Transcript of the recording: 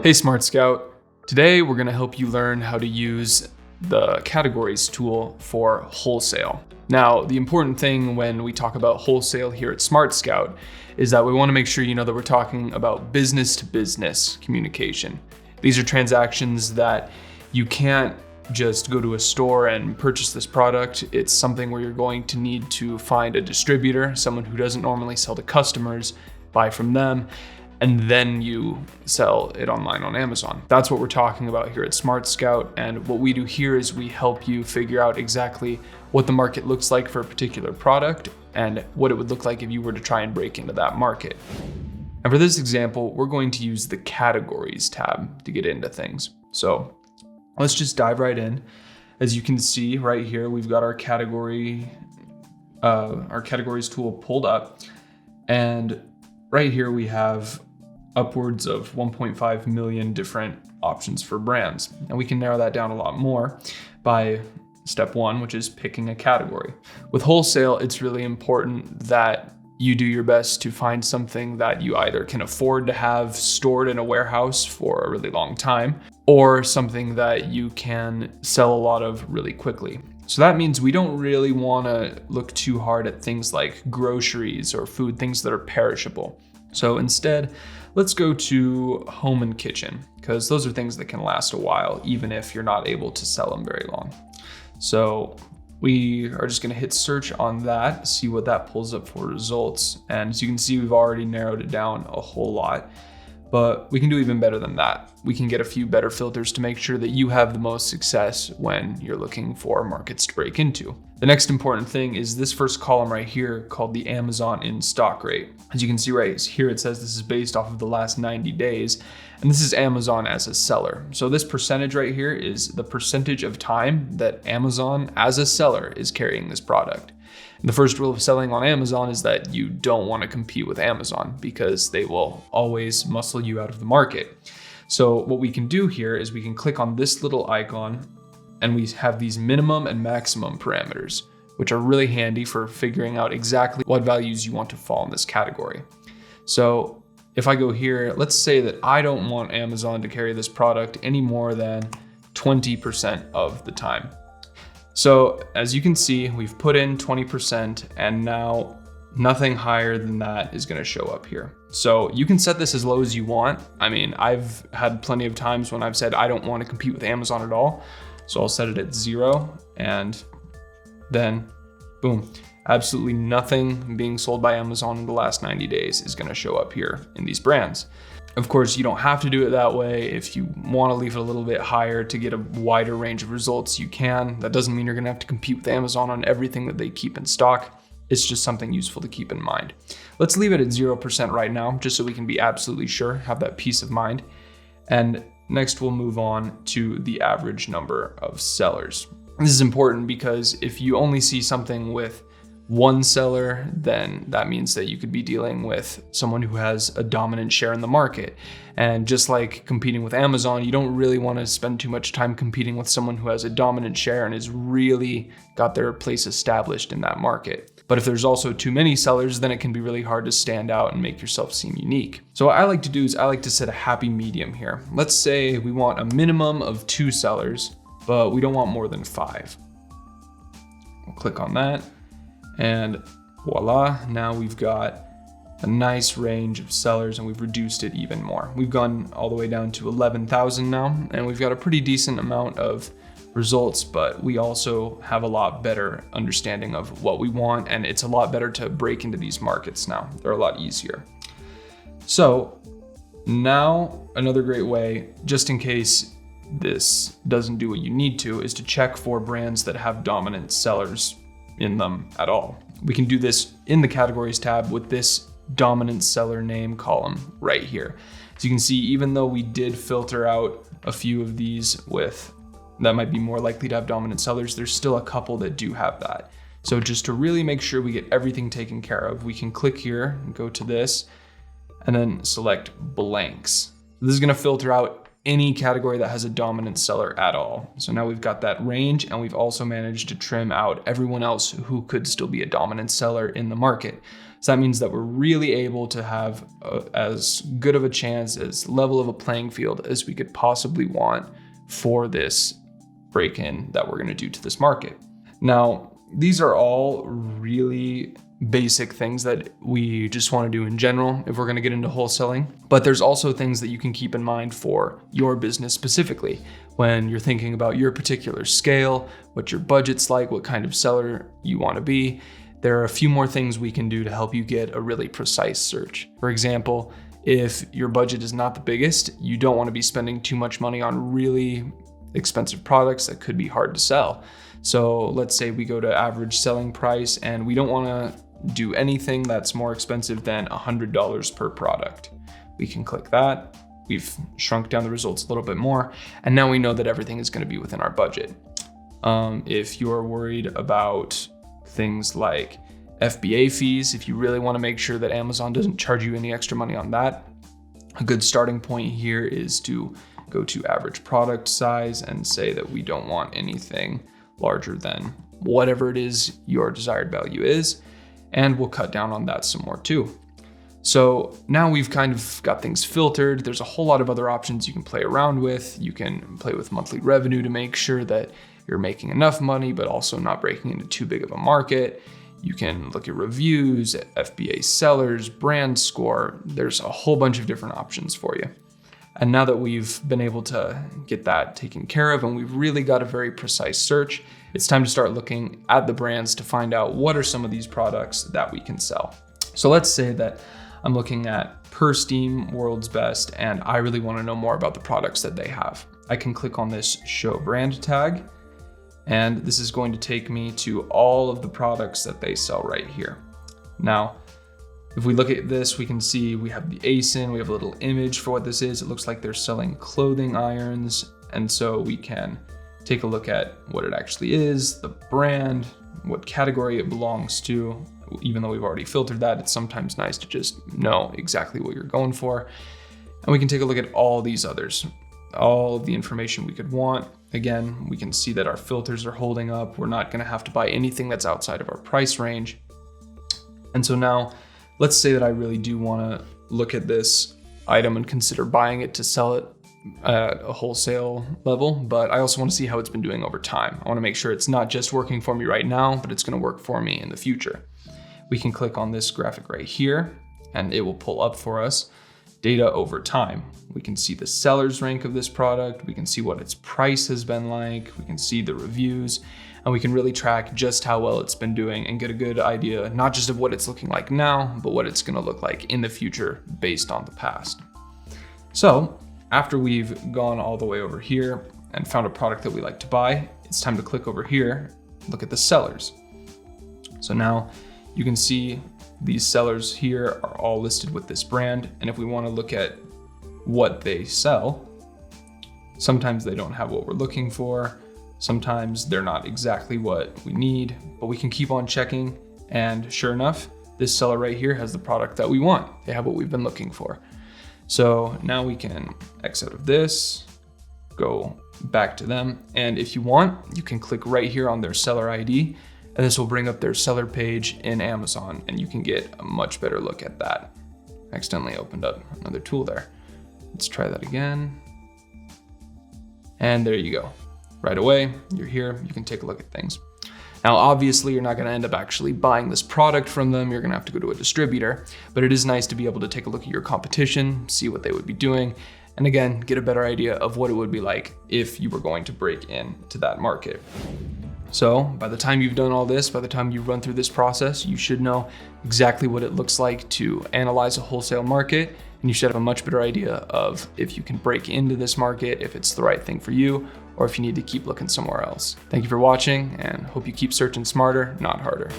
Hey Smart Scout, today we're going to help you learn how to use the categories tool for wholesale. Now, the important thing when we talk about wholesale here at Smart Scout is that we want to make sure you know that we're talking about business to business communication. These are transactions that you can't just go to a store and purchase this product. It's something where you're going to need to find a distributor, someone who doesn't normally sell to customers, buy from them, and then you sell it online on Amazon. That's what we're talking about here at Smart Scout. And what we do here is we help you figure out exactly what the market looks like for a particular product and what it would look like if you were to try and break into that market. And for this example, we're going to use the categories tab to get into things. So let's just dive right in. As you can see right here, we've got our categories tool pulled up. And right here we have upwards of 1.5 million different options for brands. And we can narrow that down a lot more by step one, which is picking a category. With wholesale, it's really important that you do your best to find something that you either can afford to have stored in a warehouse for a really long time, or something that you can sell a lot of really quickly. So that means we don't really want to look too hard at things like groceries or food, things that are perishable. So instead, let's go to home and kitchen, because those are things that can last a while, even if you're not able to sell them very long. So we are just going to hit search on that, see what that pulls up for results. And as you can see, we've already narrowed it down a whole lot, but we can do even better than that. We can get a few better filters to make sure that you have the most success when you're looking for markets to break into. The next important thing is this first column right here called the Amazon in stock rate. As you can see right here, it says this is based off of the last 90 days, and this is Amazon as a seller. So this percentage right here is the percentage of time that Amazon as a seller is carrying this product. And the first rule of selling on Amazon is that you don't want to compete with Amazon because they will always muscle you out of the market. So what we can do here is we can click on this little icon and we have these minimum and maximum parameters, which are really handy for figuring out exactly what values you want to fall in this category. So if I go here, let's say that I don't want Amazon to carry this product any more than 20% of the time. So as you can see, we've put in 20% and now nothing higher than that is going to show up here. So you can set this as low as you want. I mean, I've had plenty of times when I've said I don't want to compete with Amazon at all. So I'll set it at 0 and then boom, absolutely nothing being sold by Amazon in the last 90 days is going to show up here in these brands. Of course, you don't have to do it that way. If you want to leave it a little bit higher to get a wider range of results, you can. That doesn't mean you're going to have to compete with Amazon on everything that they keep in stock. It's just something useful to keep in mind. Let's leave it at 0% right now, just so we can be absolutely sure, have that peace of mind. And next we'll move on to the average number of sellers. This is important because if you only see something with one seller, then that means that you could be dealing with someone who has a dominant share in the market. And just like competing with Amazon, you don't really want to spend too much time competing with someone who has a dominant share and has really got their place established in that market. But if there's also too many sellers, then it can be really hard to stand out and make yourself seem unique. So what I like to do is I like to set a happy medium here. Let's say we want a minimum of 2 sellers, but we don't want more than 5. We'll click on that. And voila, now we've got a nice range of sellers and we've reduced it even more. We've gone all the way down to 11,000 now, and we've got a pretty decent amount of results, but we also have a lot better understanding of what we want, and it's a lot better to break into these markets now. They're a lot easier. So now another great way, just in case this doesn't do what you need to, is to check for brands that have dominant sellers in them at all. We can do this in the categories tab with this dominant seller name column right here. So you can see, even though we did filter out a few of these that might be more likely to have dominant sellers, there's still a couple that do have that. So just to really make sure we get everything taken care of, we can click here and go to this and then select blanks. This is going to filter out any category that has a dominant seller at all. So now we've got that range, and we've also managed to trim out everyone else who could still be a dominant seller in the market. So that means that we're really able to have as good of a chance, as level of a playing field as we could possibly want for this break-in that we're going to do to this market. Now, these are all really basic things that we just want to do in general if we're going to get into wholesaling. But there's also things that you can keep in mind for your business specifically when you're thinking about your particular scale, what your budget's like, what kind of seller you want to be. There are a few more things we can do to help you get a really precise search. For example, if your budget is not the biggest, you don't want to be spending too much money on really expensive products that could be hard to sell. So let's say we go to average selling price and we don't want to do anything that's more expensive than $100 per product. We can click that. We've shrunk down the results a little bit more, and now we know that everything is going to be within our budget. If you're worried about things like FBA fees, if you really want to make sure that Amazon doesn't charge you any extra money on that, a good starting point here is to go to average product size and say that we don't want anything larger than whatever it is your desired value is, and we'll cut down on that some more too. So now we've kind of got things filtered. There's a whole lot of other options you can play around with. You can play with monthly revenue to make sure that you're making enough money, but also not breaking into too big of a market. You can look at reviews, FBA sellers, brand score. There's a whole bunch of different options for you. And now that we've been able to get that taken care of and we've really got a very precise search, it's time to start looking at the brands to find out what are some of these products that we can sell. So let's say that I'm looking at Per Steam, World's Best, and I really want to know more about the products that they have. I can click on this Show Brand tag, and this is going to take me to all of the products that they sell right here. Now, if we look at this, we can see we have the ASIN, we have a little image for what this is. It looks like they're selling clothing irons, and so we can take a look at what it actually is, the brand, what category it belongs to. Even though we've already filtered that, it's sometimes nice to just know exactly what you're going for. And we can take a look at all these others, all of the information we could want. Again, we can see that our filters are holding up. We're not going to have to buy anything that's outside of our price range. And so now, let's say that I really do want to look at this item and consider buying it to sell it at a wholesale level, but I also want to see how it's been doing over time. I want to make sure it's not just working for me right now, but it's going to work for me in the future. We can click on this graphic right here, and it will pull up for us data over time. We can see the seller's rank of this product. We can see what its price has been like. We can see the reviews, and we can really track just how well it's been doing and get a good idea, not just of what it's looking like now, but what it's going to look like in the future based on the past. So after we've gone all the way over here and found a product that we like to buy, it's time to click over here, look at the sellers. So now you can see these sellers here are all listed with this brand. And if we want to look at what they sell, sometimes they don't have what we're looking for. Sometimes they're not exactly what we need, but we can keep on checking. And sure enough, this seller right here has the product that we want. They have what we've been looking for. So now we can exit out of this, go back to them. And if you want, you can click right here on their seller ID, and this will bring up their seller page in Amazon, and you can get a much better look at that. I accidentally opened up another tool there. Let's try that again. And there you go. Right away, you're here, you can take a look at things. Now, obviously, you're not gonna end up actually buying this product from them. You're gonna have to go to a distributor, but it is nice to be able to take a look at your competition, see what they would be doing, and again, get a better idea of what it would be like if you were going to break into that market. So by the time you've done all this, by the time you run through this process, you should know exactly what it looks like to analyze a wholesale market, and you should have a much better idea of if you can break into this market, if it's the right thing for you, or if you need to keep looking somewhere else. Thank you for watching, and hope you keep searching smarter, not harder.